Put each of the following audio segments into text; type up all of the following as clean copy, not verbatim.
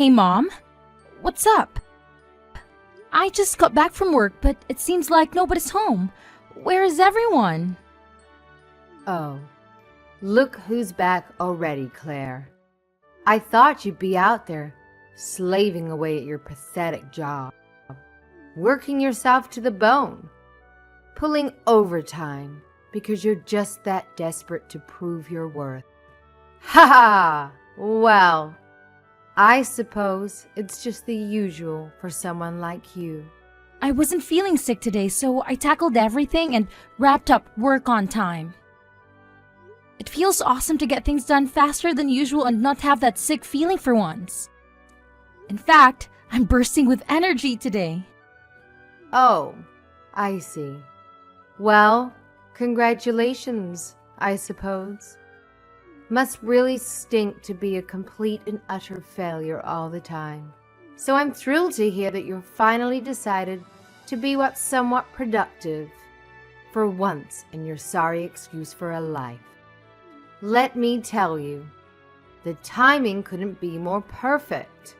Hey, Mom. What's up? I just got back from work, but it seems like nobody's home. Where is everyone? Oh, look who's back already, Claire. I thought you'd be out there, slaving away at your pathetic job, working yourself to the bone, pulling overtime because you're just that desperate to prove your worth. Ha ha! Well, I suppose it's just the usual for someone like you. I wasn't feeling sick today, so I tackled everything and wrapped up work on time. It feels awesome to get things done faster than usual and not have that sick feeling for once. In fact, I'm bursting with energy today. Oh, I see. Well, congratulations, I suppose. Must really stink to be a complete and utter failure all the time. So I'm thrilled to hear that you've finally decided to be what's somewhat productive for once in your sorry excuse for a life. Let me tell you, the timing couldn't be more perfect.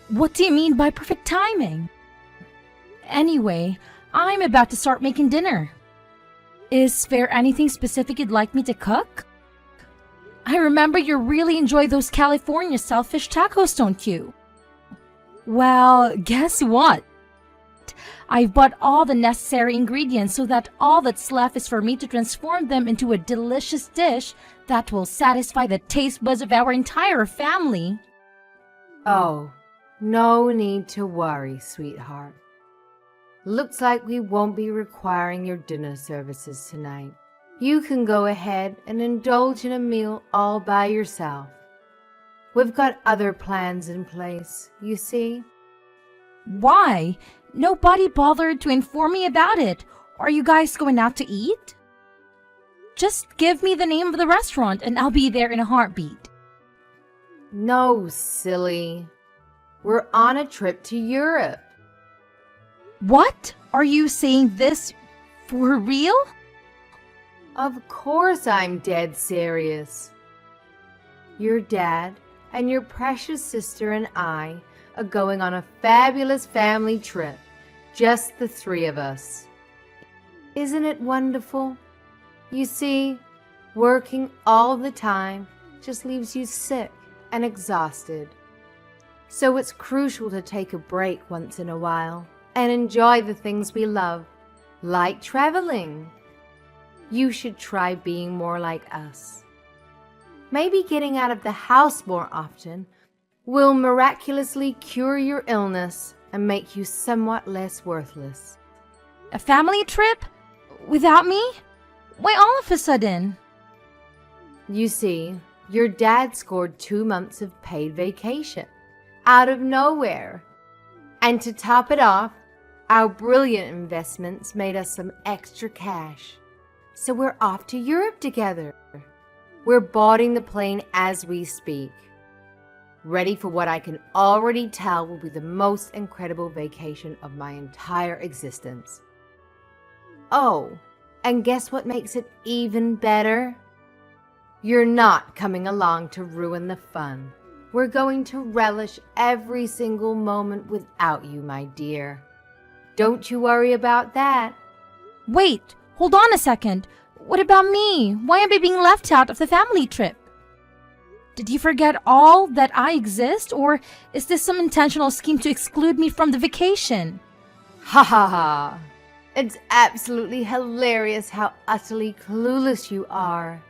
What do you mean by perfect timing? Anyway, I'm about to start making dinner. Is there anything specific you'd like me to cook? I remember you really enjoy those California style fish tacos, don't you? Well, guess what? I've bought all the necessary ingredients so that all that's left is for me to transform them into a delicious dish that will satisfy the taste buds of our entire family. Oh, no need to worry, sweetheart. Looks like we won't be requiring your dinner services tonight. You can go ahead and indulge in a meal all by yourself. We've got other plans in place, you see. Why? Nobody bothered to inform me about it. Are you guys going out to eat? Just give me the name of the restaurant and I'll be there in a heartbeat. No, silly. We're on a trip to Europe. What? Are you saying this for real? Of course I'm dead serious. Your dad and your precious sister and I are going on a fabulous family trip, just the three of us. Isn't it wonderful? You see, working all the time just leaves you sick and exhausted. So it's crucial to take a break once in a while and enjoy the things we love, like traveling. You should try being more like us. Maybe getting out of the house more often will miraculously cure your illness and make you somewhat less worthless. A family trip? Without me? Why all of a sudden? You see, your dad scored 2 months of paid vacation out of nowhere. And to top it off, our brilliant investments made us some extra cash. So we're off to Europe together. We're boarding the plane as we speak. Ready for what I can already tell will be the most incredible vacation of my entire existence. Oh, and guess what makes it even better? You're not coming along to ruin the fun. We're going to relish every single moment without you, my dear. Don't you worry about that. Wait, hold on a second. What about me? Why am I being left out of the family trip? Did you forget all that I exist, or is this some intentional scheme to exclude me from the vacation? Ha ha ha! It's absolutely hilarious how utterly clueless you are.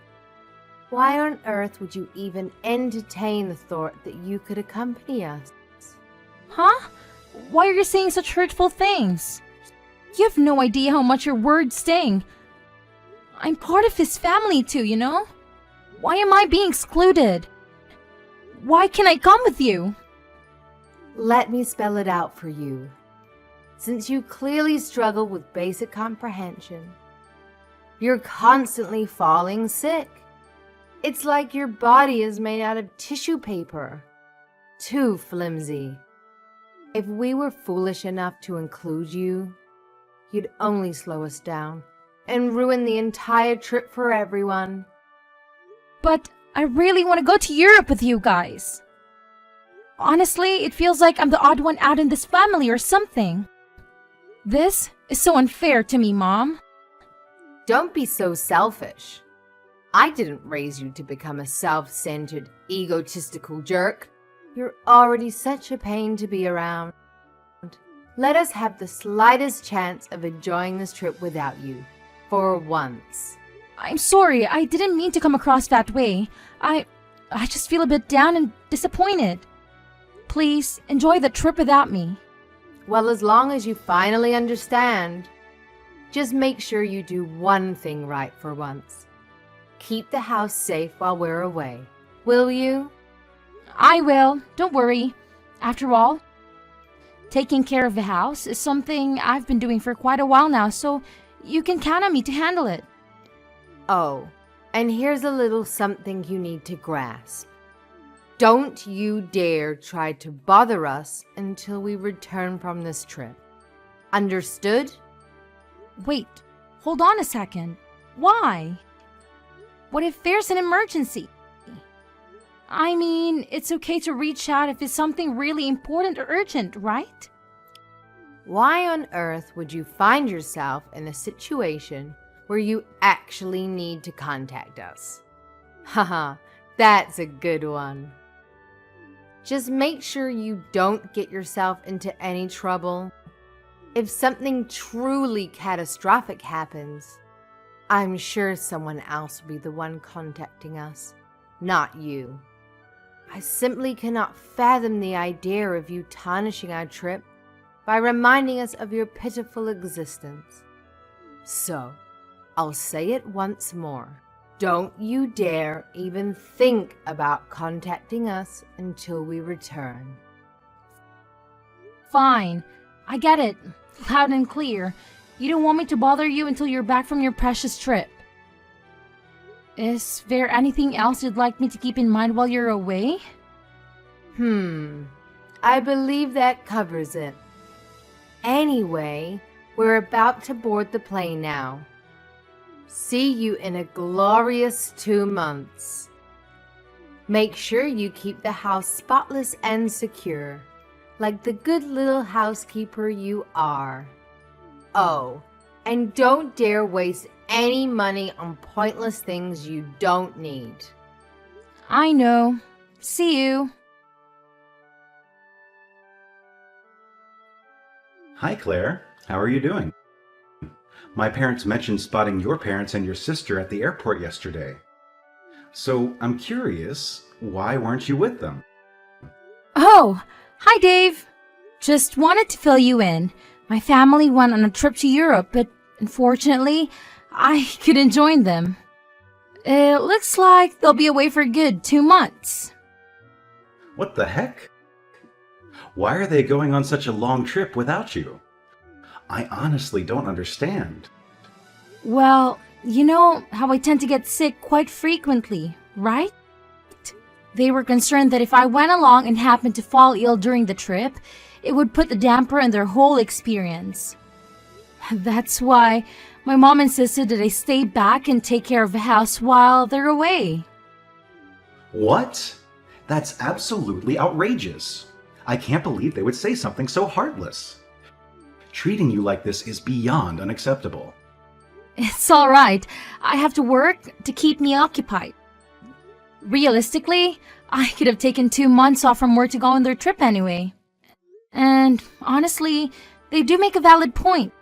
Why on earth would you even entertain the thought that you could accompany us? Huh? Why are you saying such hurtful things? You have no idea how much your words sting. I'm part of his family too, you know? Why am I being excluded? Why can't I come with you? Let me spell it out for you. Since you clearly struggle with basic comprehension, you're constantly falling sick. It's like your body is made out of tissue paper. Too flimsy. If we were foolish enough to include you, you'd only slow us down and ruin the entire trip for everyone. But I really want to go to Europe with you guys. Honestly, it feels like I'm the odd one out in this family or something. This is so unfair to me, Mom. Don't be so selfish. I didn't raise you to become a self-centered, egotistical jerk. You're already such a pain to be around. Let us have the slightest chance of enjoying this trip without you, for once. I'm sorry, I didn't mean to come across that way. I just feel a bit down and disappointed. Please, enjoy the trip without me. Well, as long as you finally understand, just make sure you do one thing right for once. Keep the house safe while we're away. Will you? I will, don't worry. After all, taking care of the house is something I've been doing for quite a while now, so you can count on me to handle it. Oh, and here's a little something you need to grasp. Don't you dare try to bother us until we return from this trip. Understood? Wait, hold on a second. Why? What if there's an emergency? I mean, it's okay to reach out if it's something really important or urgent, right? Why on earth would you find yourself in a situation where you actually need to contact us? Haha, that's a good one. Just make sure you don't get yourself into any trouble. If something truly catastrophic happens, I'm sure someone else will be the one contacting us, not you. I simply cannot fathom the idea of you tarnishing our trip by reminding us of your pitiful existence. So, I'll say it once more. Don't you dare even think about contacting us until we return. Fine, I get it. Loud and clear. You don't want me to bother you until you're back from your precious trip. Is there anything else you'd like me to keep in mind while you're away? I believe that covers it. Anyway, we're about to board the plane now. See you in a glorious 2 months. Make sure you keep the house spotless and secure, like the good little housekeeper you are. Oh, and don't dare waste any money on pointless things you don't need. I know. See you. Hi, Claire. How are you doing? My parents mentioned spotting your parents and your sister at the airport yesterday. So I'm curious, why weren't you with them? Oh, hi Dave. Just wanted to fill you in. My family went on a trip to Europe, but unfortunately, I couldn't join them. It looks like they'll be away for a good 2 months. What the heck? Why are they going on such a long trip without you? I honestly don't understand. Well, you know how I tend to get sick quite frequently, right? They were concerned that if I went along and happened to fall ill during the trip, it would put the damper on their whole experience. That's why my mom insisted that I stay back and take care of the house while they're away. What? That's absolutely outrageous. I can't believe they would say something so heartless. Treating you like this is beyond unacceptable. It's all right. I have to work to keep me occupied. Realistically, I could have taken 2 months off from work to go on their trip anyway. And honestly, they do make a valid point.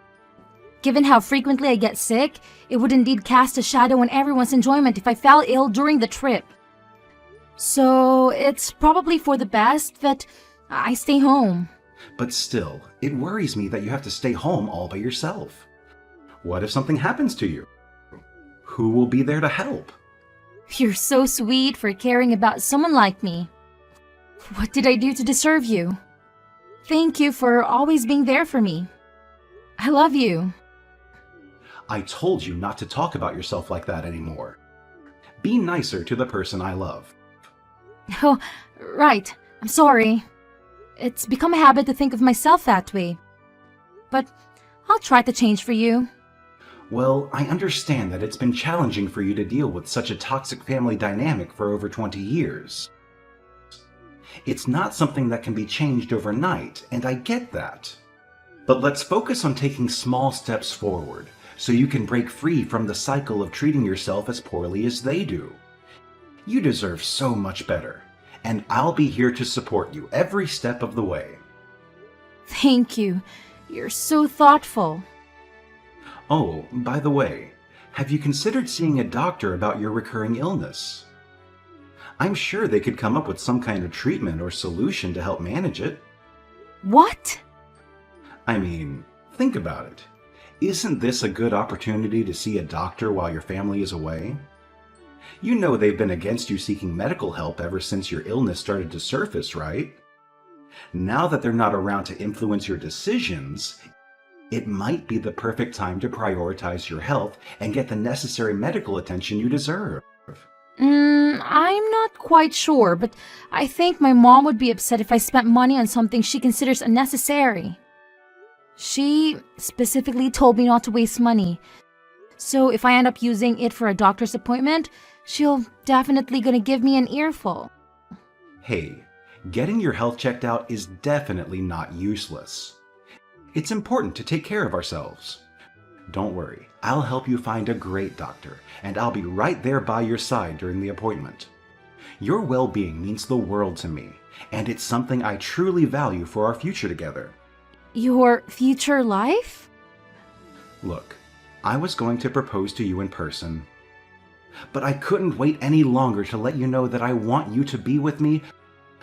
Given how frequently I get sick, it would indeed cast a shadow on everyone's enjoyment if I fell ill during the trip. So it's probably for the best that I stay home. But still, it worries me that you have to stay home all by yourself. What if something happens to you? Who will be there to help? You're so sweet for caring about someone like me. What did I do to deserve you? Thank you for always being there for me. I love you. I told you not to talk about yourself like that anymore. Be nicer to the person I love. Oh, right. I'm sorry. It's become a habit to think of myself that way. But I'll try to change for you. Well, I understand that it's been challenging for you to deal with such a toxic family dynamic for over 20 years. It's not something that can be changed overnight, and I get that. But let's focus on taking small steps forward, so you can break free from the cycle of treating yourself as poorly as they do. You deserve so much better, and I'll be here to support you every step of the way. Thank you. You're so thoughtful. Oh, by the way, have you considered seeing a doctor about your recurring illness? I'm sure they could come up with some kind of treatment or solution to help manage it. What? I mean, think about it. Isn't this a good opportunity to see a doctor while your family is away? You know they've been against you seeking medical help ever since your illness started to surface, right? Now that they're not around to influence your decisions, it might be the perfect time to prioritize your health and get the necessary medical attention you deserve. I'm not quite sure, but I think my mom would be upset if I spent money on something she considers unnecessary. She specifically told me not to waste money, so if I end up using it for a doctor's appointment, she'll definitely gonna give me an earful. Hey, getting your health checked out is definitely not useless. It's important to take care of ourselves. Don't worry, I'll help you find a great doctor, and I'll be right there by your side during the appointment. Your well-being means the world to me, and it's something I truly value for our future together. Your future life? Look, I was going to propose to you in person, but I couldn't wait any longer to let you know that I want you to be with me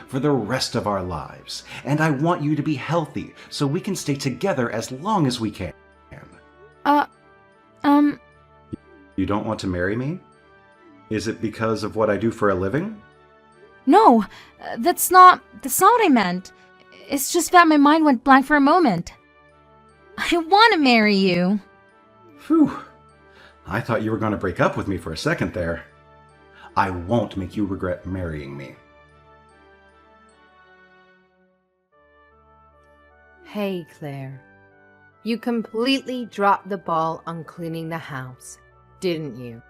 for the rest of our lives, and I want you to be healthy so we can stay together as long as we can. You don't want to marry me? Is it because of what I do for a living? No, that's not what I meant. It's just that my mind went blank for a moment. I want to marry you. Phew. I thought you were going to break up with me for a second there. I won't make you regret marrying me. Hey, Claire. You completely dropped the ball on cleaning the house, didn't you?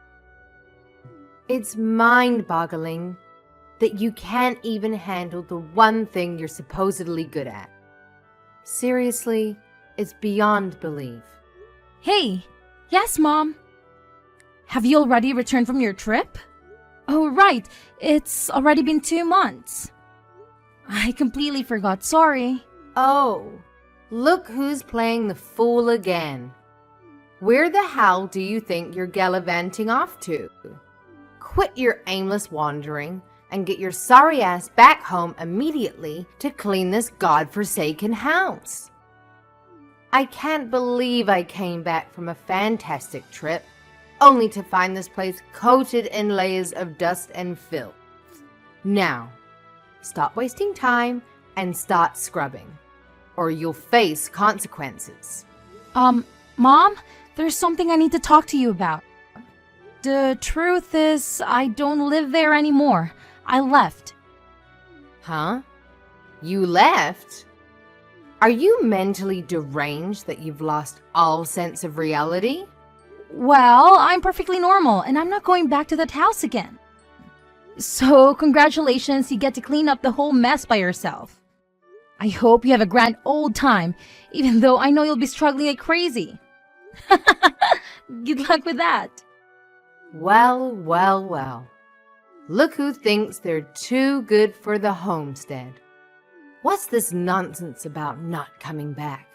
It's mind-boggling that you can't even handle the one thing you're supposedly good at. Seriously, it's beyond belief. Hey, yes, Mom. Have you already returned from your trip? Oh, right. It's already been 2 months. I completely forgot. Sorry. Oh, look who's playing the fool again. Where the hell do you think you're gallivanting off to? Quit your aimless wandering and get your sorry ass back home immediately to clean this godforsaken house. I can't believe I came back from a fantastic trip only to find this place coated in layers of dust and filth. Now, stop wasting time and start scrubbing, or you'll face consequences. Mom, there's something I need to talk to you about. The truth is, I don't live there anymore. I left. Huh? You left? Are you mentally deranged that you've lost all sense of reality? Well, I'm perfectly normal, and I'm not going back to that house again. So, congratulations, you get to clean up the whole mess by yourself. I hope you have a grand old time, even though I know you'll be struggling like crazy. Good luck with that. Well, well, well. Look who thinks they're too good for the homestead. What's this nonsense about not coming back?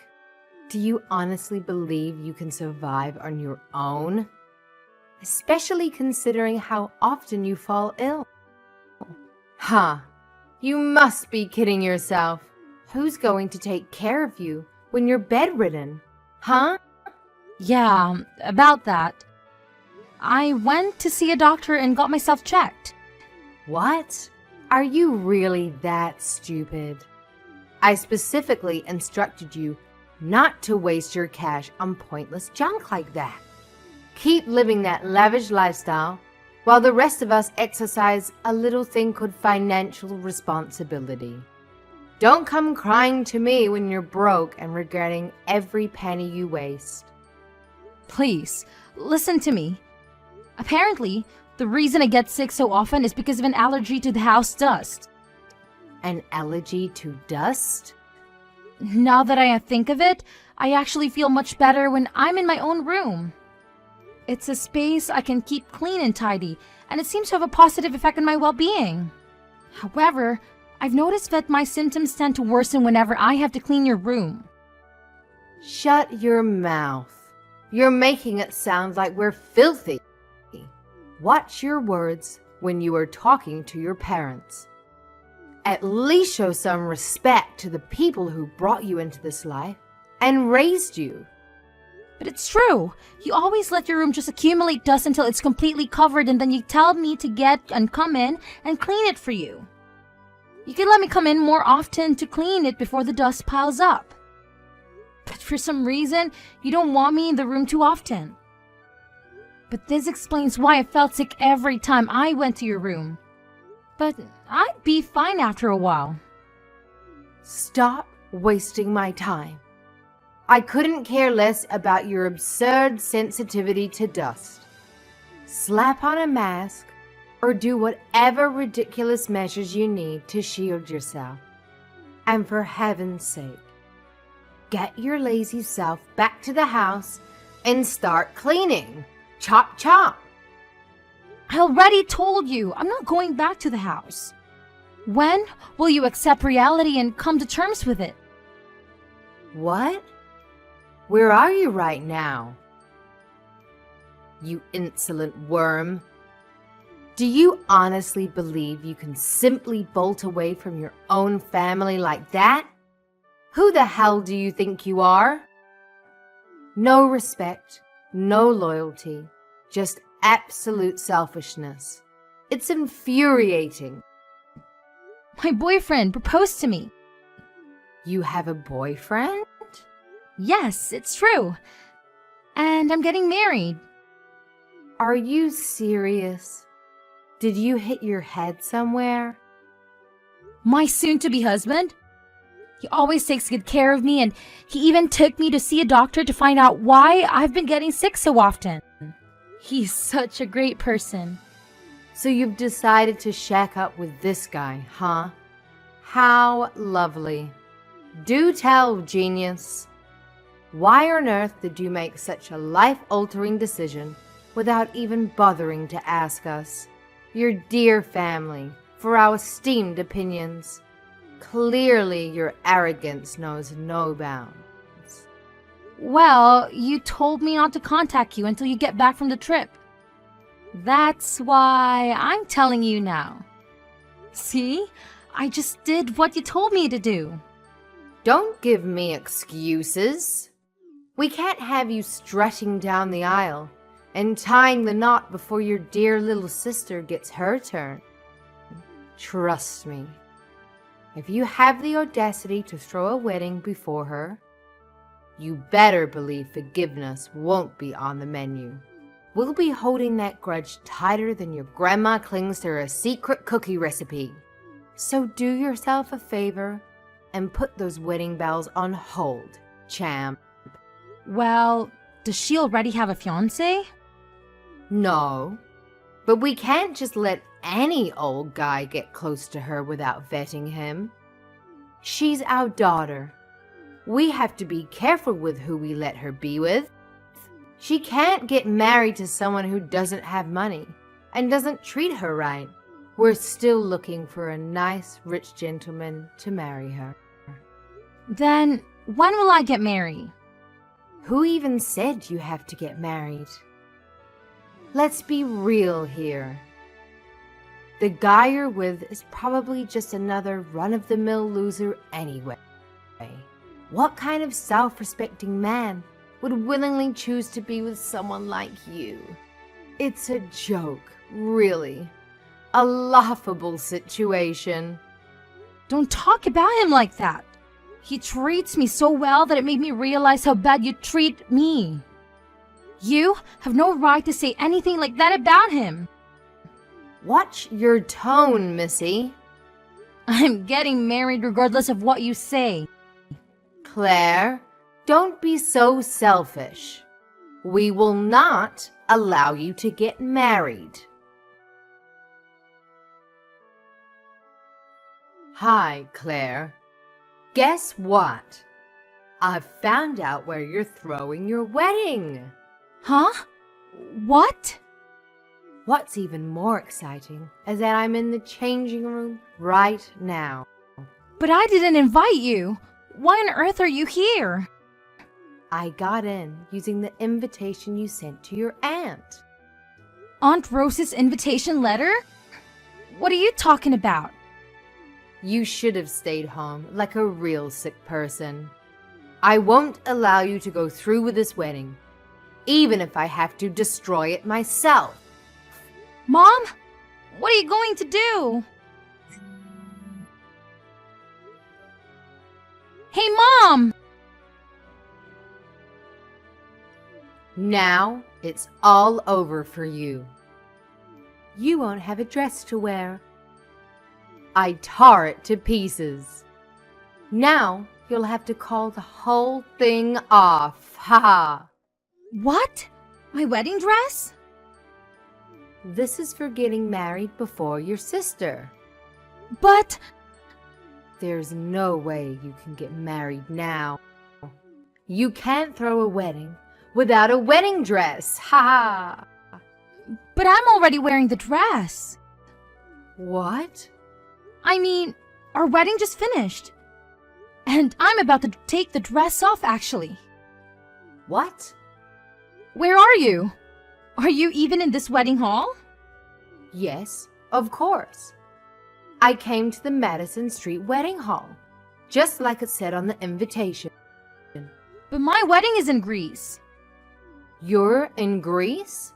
Do you honestly believe you can survive on your own? Especially considering how often you fall ill. Huh. You must be kidding yourself. Who's going to take care of you when you're bedridden? Huh? Yeah, about that. I went to see a doctor and got myself checked. What? Are you really that stupid? I specifically instructed you not to waste your cash on pointless junk like that. Keep living that lavish lifestyle while the rest of us exercise a little thing called financial responsibility. Don't come crying to me when you're broke and regretting every penny you waste. Please, listen to me. Apparently, the reason I get sick so often is because of an allergy to the house dust. An allergy to dust? Now that I think of it, I actually feel much better when I'm in my own room. It's a space I can keep clean and tidy, and it seems to have a positive effect on my well-being. However, I've noticed that my symptoms tend to worsen whenever I have to clean your room. Shut your mouth. You're making it sound like we're filthy. Watch your words when you are talking to your parents. At least show some respect to the people who brought you into this life and raised you. But it's true. You always let your room just accumulate dust until it's completely covered, and then you tell me to get and come in and clean it for you. You could let me come in more often to clean it before the dust piles up. But for some reason, you don't want me in the room too often. But this explains why I felt sick every time I went to your room. But I'd be fine after a while. Stop wasting my time. I couldn't care less about your absurd sensitivity to dust. Slap on a mask or do whatever ridiculous measures you need to shield yourself. And for heaven's sake, get your lazy self back to the house and start cleaning. Chop, chop. I already told you I'm not going back to the house. When will you accept reality and come to terms with it? What? Where are you right now? You insolent worm. Do you honestly believe you can simply bolt away from your own family like that? Who the hell do you think you are? No respect, no loyalty, just absolute selfishness. It's infuriating. My boyfriend proposed to me. You have a boyfriend? Yes, it's true. And I'm getting married. Are you serious? Did you hit your head somewhere? My soon-to-be husband? He always takes good care of me, and he even took me to see a doctor to find out why I've been getting sick so often. He's such a great person. So you've decided to shack up with this guy, huh? How lovely. Do tell, genius. Why on earth did you make such a life-altering decision without even bothering to ask us, your dear family, for our esteemed opinions? Clearly, your arrogance knows no bounds. Well, you told me not to contact you until you get back from the trip. That's why I'm telling you now. See? I just did what you told me to do. Don't give me excuses. We can't have you strutting down the aisle and tying the knot before your dear little sister gets her turn. Trust me. If you have the audacity to throw a wedding before her, you better believe forgiveness won't be on the menu. We'll be holding that grudge tighter than your grandma clings to her secret cookie recipe. So do yourself a favor and put those wedding bells on hold, champ. Well, does she already have a fiancé? No, but we can't just let any old guy get close to her without vetting him. She's our daughter. We have to be careful with who we let her be with. She can't get married to someone who doesn't have money and doesn't treat her right. We're still looking for a nice, rich gentleman to marry her. Then when will I get married? Who even said you have to get married? Let's be real here. The guy you're with is probably just another run-of-the-mill loser anyway. What kind of self-respecting man would willingly choose to be with someone like you? It's a joke, really. A laughable situation. Don't talk about him like that. He treats me so well that it made me realize how bad you treat me. You have no right to say anything like that about him. Watch your tone, Missy. I'm getting married regardless of what you say. Claire, don't be so selfish. We will not allow you to get married. Hi, Claire. Guess what? I've found out where you're throwing your wedding. Huh? What? What's even more exciting is that I'm in the changing room right now. But I didn't invite you. Why on earth are you here? I got in using the invitation you sent to your aunt. Aunt Rose's invitation letter? What are you talking about? You should have stayed home like a real sick person. I won't allow you to go through with this wedding, even if I have to destroy it myself. Mom? What are you going to do? Hey, Mom! Now it's all over for you. You won't have a dress to wear. I tore it to pieces. Now you'll have to call the whole thing off. Ha ha. What? My wedding dress? This is for getting married before your sister. But... There's no way you can get married now. You can't throw a wedding without a wedding dress. Ha ha. But I'm already wearing the dress. What? I mean, our wedding just finished. And I'm about to take the dress off, actually. What? Where are you? Are you even in this wedding hall? Yes, of course. I came to the Madison Street Wedding Hall, just like it said on the invitation. But my wedding is in Greece. You're in Greece?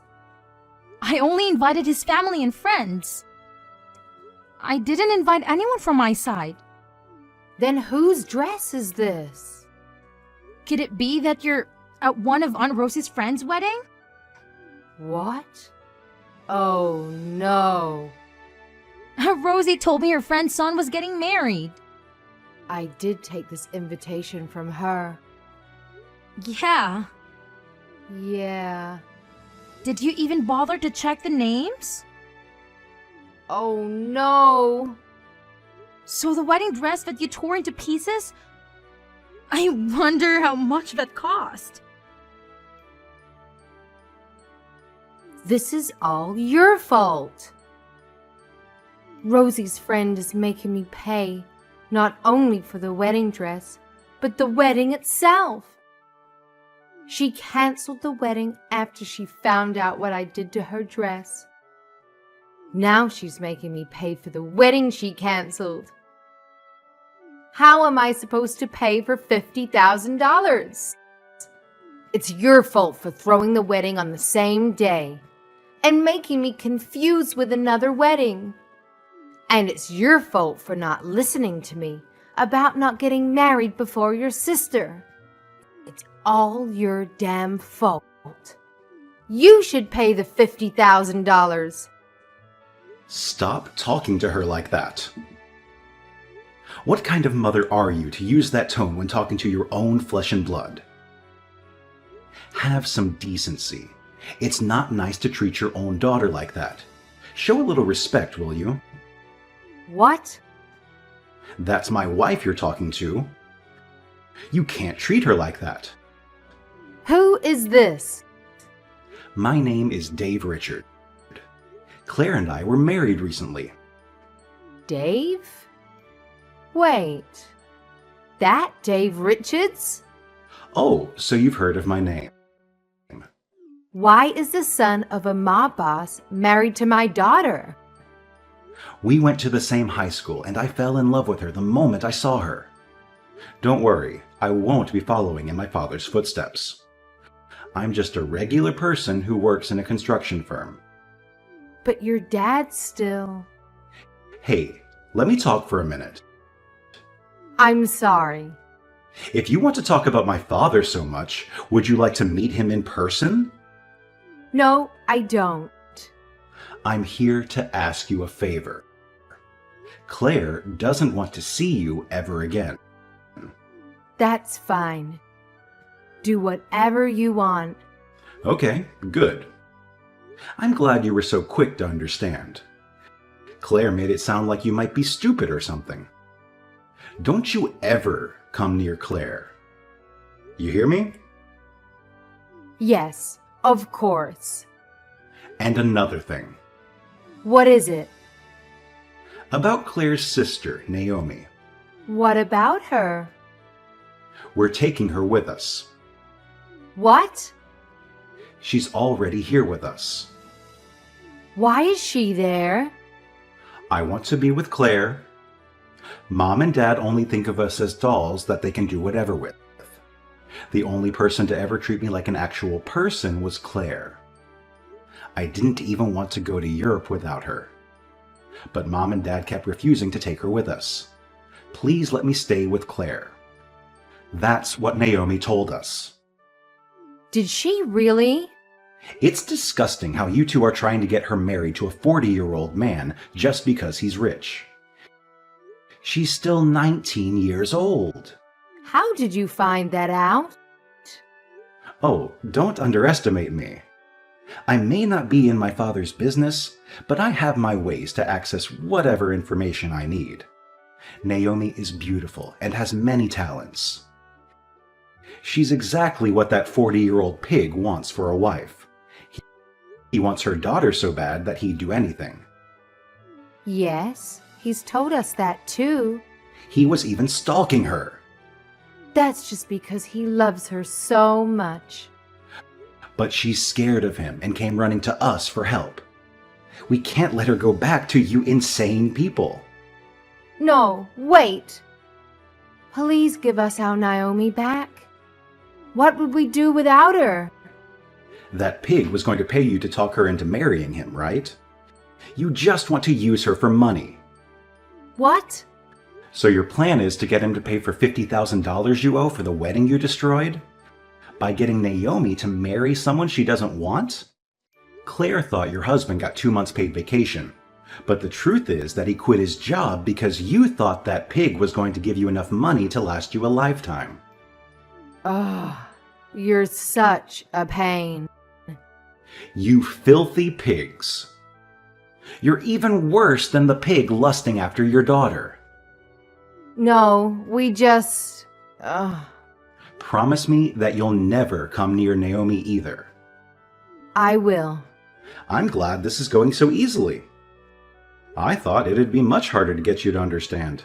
I only invited his family and friends. I didn't invite anyone from my side. Then whose dress is this? Could it be that you're at one of Aunt Rose's friends' wedding? What? Oh no. Rosie told me her friend's son was getting married. I did take this invitation from her. Yeah. Yeah. Did you even bother to check the names? Oh no. So the wedding dress that you tore into pieces? I wonder how much that cost. This is all your fault. Rosie's friend is making me pay not only for the wedding dress, but the wedding itself. She canceled the wedding after she found out what I did to her dress. Now she's making me pay for the wedding she canceled. How am I supposed to pay for $50,000? It's your fault for throwing the wedding on the same day and making me confused with another wedding. And it's your fault for not listening to me about not getting married before your sister. It's all your damn fault. You should pay the $50,000. Stop talking to her like that. What kind of mother are you to use that tone when talking to your own flesh and blood? Have some decency. It's not nice to treat your own daughter like that. Show a little respect, will you? What? That's my wife you're talking to. You can't treat her like that. Who is this? My name is Dave Richard. Claire and I were married recently. Dave? Wait. That Dave Richards? Oh, so you've heard of my name. Why is the son of a mob boss married to my daughter? We went to the same high school, and I fell in love with her the moment I saw her. Don't worry, I won't be following in my father's footsteps. I'm just a regular person who works in a construction firm. But your dad still... Hey, let me talk for a minute. I'm sorry. If you want to talk about my father so much, would you like to meet him in person? No, I don't. I'm here to ask you a favor. Claire doesn't want to see you ever again. That's fine. Do whatever you want. Okay, good. I'm glad you were so quick to understand. Claire made it sound like you might be stupid or something. Don't you ever come near Claire. You hear me? Yes, of course. And another thing. What is it? About Claire's sister, Naomi. What about her? We're taking her with us. What? She's already here with us. Why is she there? I want to be with Claire. Mom and Dad only think of us as dolls that they can do whatever with. The only person to ever treat me like an actual person was Claire. I didn't even want to go to Europe without her. But Mom and Dad kept refusing to take her with us. Please let me stay with Claire. That's what Naomi told us. Did she really? It's disgusting how you two are trying to get her married to a 40-year-old man just because he's rich. She's still 19 years old. How did you find that out? Oh, don't underestimate me. I may not be in my father's business, but I have my ways to access whatever information I need. Naomi is beautiful and has many talents. She's exactly what that 40-year-old pig wants for a wife. He wants her daughter so bad that he'd do anything. Yes, he's told us that too. He was even stalking her. That's just because he loves her so much. But she's scared of him and came running to us for help. We can't let her go back to you insane people. No, wait. Please give us our Naomi back. What would we do without her? That pig was going to pay you to talk her into marrying him, right? You just want to use her for money. What? So your plan is to get him to pay for $50,000 you owe for the wedding you destroyed? By getting Naomi to marry someone she doesn't want? Claire thought your husband got 2 months paid vacation. But the truth is that he quit his job because you thought that pig was going to give you enough money to last you a lifetime. Oh, you're such a pain. You filthy pigs. You're even worse than the pig lusting after your daughter. No, we just... Promise me that you'll never come near Naomi either. I will. I'm glad this is going so easily. I thought it'd be much harder to get you to understand.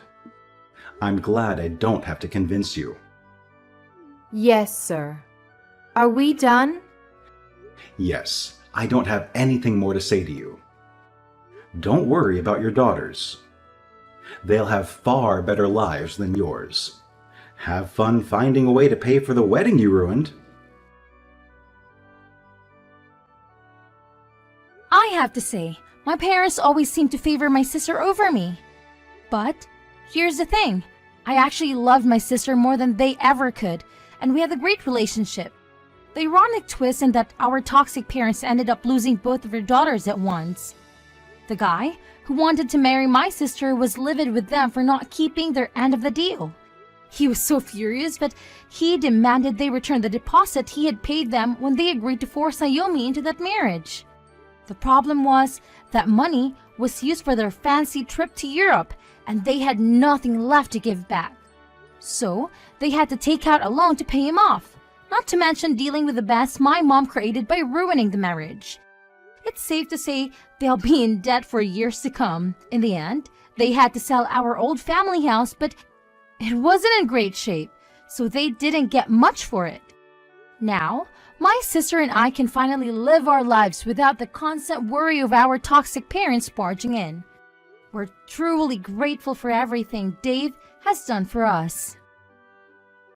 I'm glad I don't have to convince you. Yes, sir. Are we done? Yes, I don't have anything more to say to you. Don't worry about your daughters. They'll have far better lives than yours. Have fun finding a way to pay for the wedding you ruined. I have to say, my parents always seem to favor my sister over me. But here's the thing. I actually loved my sister more than they ever could, and we had a great relationship. The ironic twist in that our toxic parents ended up losing both of their daughters at once. The guy who wanted to marry my sister was livid with them for not keeping their end of the deal. He was so furious that he demanded they return the deposit he had paid them when they agreed to force Naomi into that marriage. The problem was that money was used for their fancy trip to Europe, and they had nothing left to give back. So they had to take out a loan to pay him off, not to mention dealing with the mess my mom created by ruining the marriage. It's safe to say they'll be in debt for years to come. In the end, they had to sell our old family house, but it wasn't in great shape, so they didn't get much for it. Now, my sister and I can finally live our lives without the constant worry of our toxic parents barging in. We're truly grateful for everything Dave has done for us.